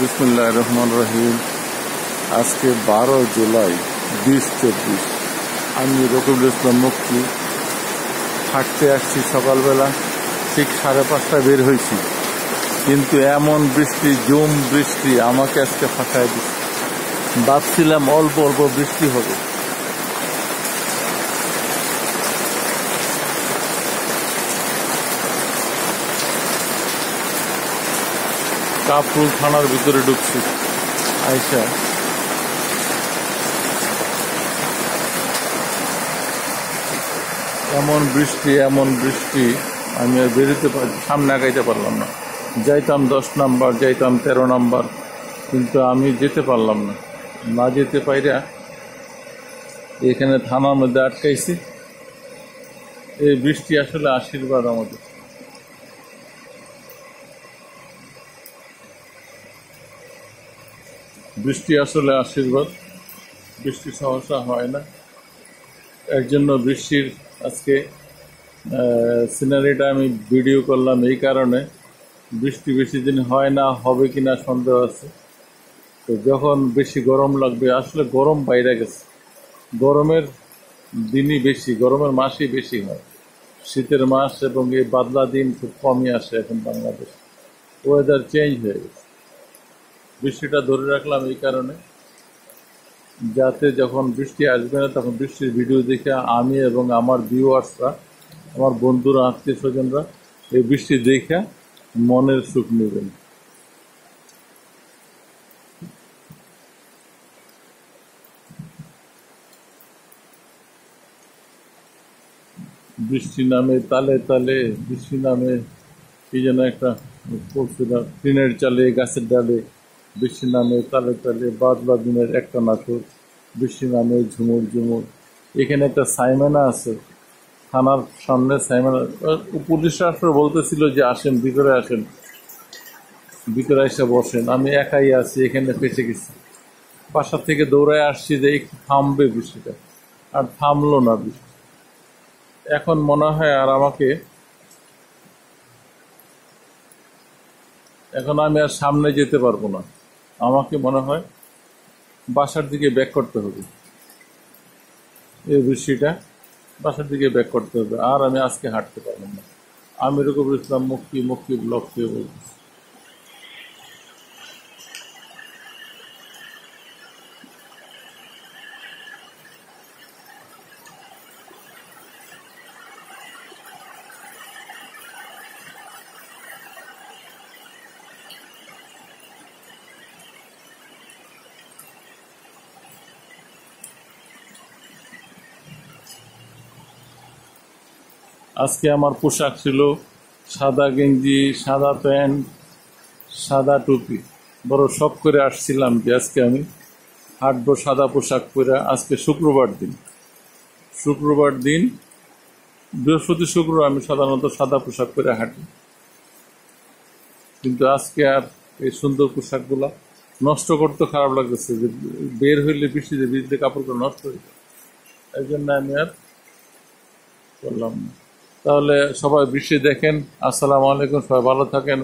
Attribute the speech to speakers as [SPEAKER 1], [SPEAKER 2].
[SPEAKER 1] বিসমিল্লাহির রহমানির রহিম। আজকে 12 জুলাই 2024। আমি রকিবুল ইসলাম মুক্তি হাঁটতে আসছি। সকালবেলা ঠিক 5:30টায় বের হয়েছি, কিন্তু এমন বৃষ্টি, জুম বৃষ্টি আমাকে আজকে ফাঁসায় দিচ্ছে। ভাবছিলাম অল্প অল্প বৃষ্টি হবে, কাপুর থানার ভিতরে ঢুকছি। আইসা এমন বৃষ্টি আমি আর বেরোতে সামনে আগাইতে পারলাম না। যাইতাম 10 নাম্বার, যাইতাম 13 নাম্বার, কিন্তু আমি যেতে পারলাম না। না যেতে পাইরা এখানে থানার মধ্যে আটকাইছি। এই বৃষ্টি আসলে আশীর্বাদ আমাদের। বৃষ্টি আসলে আশীর্বাদ, বৃষ্টি সহসা হয় না। এর জন্য বৃষ্টির আজকে সিনারিটা আমি ভিডিও করলাম এই কারণে, বৃষ্টি বেশি দিন হয় না, হবে কিনা সন্দেহ আছে। তো যখন বেশি গরম লাগবে, আসলে গরম বাইরে গেছে, গরমের দিনই বেশি, গরমের মাসই বেশি হয়। শীতের মাস এবং এই বাদলা দিন খুব কমই আসে এখন বাংলাদেশ। ওয়েদার চেঞ্জ হয়ে গেছে। বৃষ্টিটা ধরে রাখলাম এই কারণে, যাতে যখন বৃষ্টি আসবে না তখন বৃষ্টির ভিডিও দেখে আমি এবং আমার ভিউয়ার্সরা, আমার বন্ধুরা, আত্মীয় স্বজনরা এই বৃষ্টি দেখে মনের সুখ নেবেন। বৃষ্টি নামে তালে তালে, বৃষ্টি নামে কি যেন একটা পড়ছিলাম, টিনের চালে, গাছের ডালে, বৃষ্টি নামে তালে তালে, বাদলা দিনের একটা নাটক, বৃষ্টি নামে ঝুমুর ঝুমুর। এখানে একটা সাইমেনা আছে থানার সামনে। সাইমেনা পুলিশরা আসলে বলতেছিল যে আসেন, ভিতরে আসেন, ভিতরে এসে বসেন। আমি একাই আছি, এখানে ফেসে গেছি। বাসা থেকে দৌড়ায় আসছি যে একটু থামবে বৃষ্টিটা, আর থামলো না বৃষ্টি। এখন মনে হয় আর এখন আমি আর সামনে যেতে পারবো না। আমাকে মনে হয় বাসার দিকে ব্যাক করতে হবে। এই বৃষ্টিটা বাসার দিকে ব্যাক করতে হবে, আর আমি আজকে হাঁটতে পারবো না। আমি রকিবুল ইসলাম মুক্তি ব্লগ থেকে বলতেছি। আজকে আমার পোশাক ছিল সাদা গেঞ্জি, সাদা প্যান্ট, সাদা টুপি। বড় শখ করে আসছিলাম যে আজকে আমি হাঁটবো সাদা পোশাক পরে। আজকে শুক্রবার দিন, বৃহস্পতি শুক্র আমি সাধারণত সাদা পোশাক পরে হাঁটি, কিন্তু আজকে আর এই সুন্দর পোশাকগুলা নষ্ট করতে খারাপ লাগতেছে, যে বের হইলে বৃষ্টিতে ভিজলে কাপড়গুলো নষ্ট হয়ে যায়। এই জন্য আমি আর করলাম না। তাহলে সবাই বৃষ্টি দেখেন। আসসালামু আলাইকুম, সবাই ভালো থাকেন।